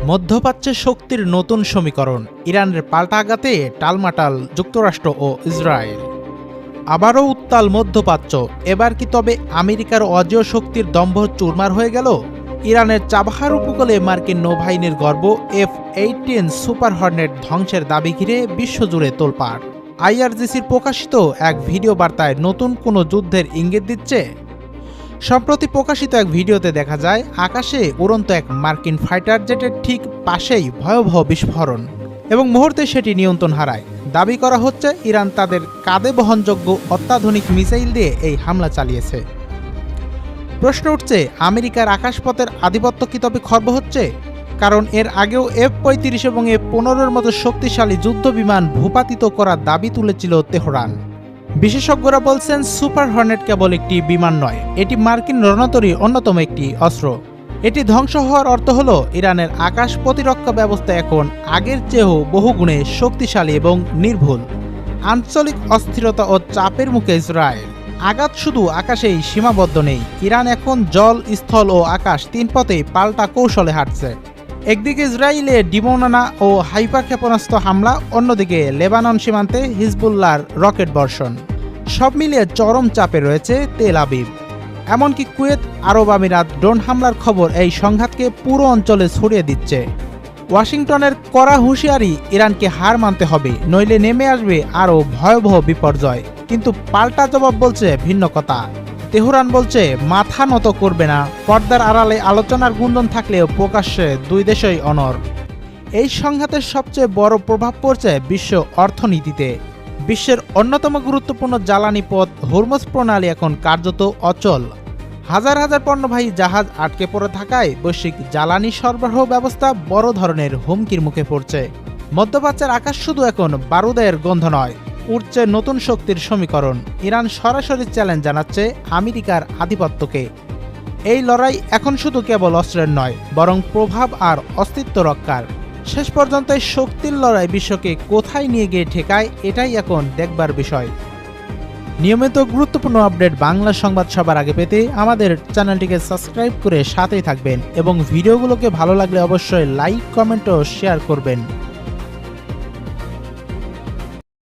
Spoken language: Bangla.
মধ্যপ্রাচ্যে শক্তির নতুন সমীকরণ, ইরানের পাল্টা আঘাতে টালমাটাল যুক্তরাষ্ট্র ও ইসরায়েল। আবারও উত্তাল মধ্যপ্রাচ্য, এবার কি তবে আমেরিকার অজেয় শক্তির দম্ভ চুরমার হয়ে গেল? ইরানের চাবাহার উপকূলে মার্কিন নৌবাহিনীর গর্ব F-18 সুপার হর্নেট ধ্বংসের দাবি ঘিরে বিশ্বজুড়ে তোলপাড়। আইআরজিসির প্রকাশিত এক ভিডিও বার্তায় নতুন কোনো যুদ্ধের ইঙ্গিত দিচ্ছে। সম্প্রতি প্রকাশিত এক ভিডিওতে দেখা যায় আকাশে উড়ন্ত এক মার্কিন ফাইটার জেটের ঠিক পাশেই ভয়াবহ বিস্ফোরণ এবং মুহূর্তে সেটি নিয়ন্ত্রণ হারায়। দাবি করা হচ্ছে ইরান তাদের কাঁধে বহনযোগ্য অত্যাধুনিক মিসাইল দিয়ে এই হামলা চালিয়েছে। প্রশ্ন উঠছে, আমেরিকার আকাশপথের আধিপত্য কি তবে খর্ব হচ্ছে? কারণ এর আগেও F-35 এবং F-15 মতো শক্তিশালী যুদ্ধ বিমান ভূপাতিত করার দাবি তুলেছিল তেহরান। বিশেষজ্ঞরা বলছেন সুপার হর্নেট কেবল একটি বিমান নয়, এটি মার্কিন রণতরীর অন্যতম একটি অস্ত্র। এটি ধ্বংস হওয়ার অর্থ হল ইরানের আকাশ প্রতিরক্ষা ব্যবস্থা এখন আগের চেয়েও বহুগুণে শক্তিশালী এবং নির্ভুল। আঞ্চলিক অস্থিরতা ও চাপের মুখে ইসরায়েল। আঘাত শুধু আকাশেই সীমাবদ্ধ নেই, ইরান এখন জল, স্থল ও আকাশ তিন পথেই পাল্টা কৌশলে হাঁটছে। একদিকে ইসরায়েলে ডিমোনানা ও হাইপার ক্ষেপণাস্ত্র হামলা, অন্যদিকে লেবানন সীমান্তে হিজবুল্লাহর রকেট বর্ষণ। সব মিলিয়ে চরম চাপে রয়েছে তেল আবিব। এমনকি কুয়েত আরব আমিরাত ড্রোন হামলার খবর এই সংঘাতকে পুরো অঞ্চলে ছড়িয়ে দিচ্ছে। ওয়াশিংটনের কড়া হুঁশিয়ারি, ইরানকে হার মানতে হবে, নইলে নেমে আসবে আরও ভয়াবহ বিপর্যয়। কিন্তু পাল্টা জবাব বলছে ভিন্ন কথা। তেহরান বলছে মাথা নত করবে না। পর্দার আড়ালে আলোচনার গুঞ্জন থাকলেও প্রকাশ্যে দুই দেশই অনর। এই সংঘাতের সবচেয়ে বড় প্রভাব পড়ছে বিশ্ব অর্থনীতিতে। বিশ্বের অন্যতম গুরুত্বপূর্ণ জ্বালানি পথ হরমুজ প্রণালী এখন কার্যত অচল। হাজার হাজার পণ্যবাহী জাহাজ আটকে পড়ে থাকায় বৈশ্বিক জ্বালানি সরবরাহ ব্যবস্থা বড় ধরনের হুমকির মুখে পড়ছে। মধ্যপ্রাচ্যের আকাশ শুধু এখন বারুদের গন্ধ নয়, উঠছে নতুন শক্তির সমীকরণ। ইরান সরাসরি চ্যালেঞ্জ জানাচ্ছে আমেরিকার আধিপত্যকে। এই লড়াই এখন শুধু কেবল অস্ত্রের নয়, বরং প্রভাব আর অস্তিত্ব রক্ষার। শেষ পর্যন্ত এই শক্তির লড়াই বিশ্বকে কোথায় নিয়ে গিয়ে ঠেকায়, এটাই এখন দেখবার বিষয়। নিয়মিত গুরুত্বপূর্ণ আপডেট বাংলা সংবাদ সবার আগে পেতে আমাদের চ্যানেলটিকে সাবস্ক্রাইব করে সাথেই থাকবেন এবং ভিডিওগুলোকে ভালো লাগলে অবশ্যই লাইক, কমেন্ট ও শেয়ার করবেন।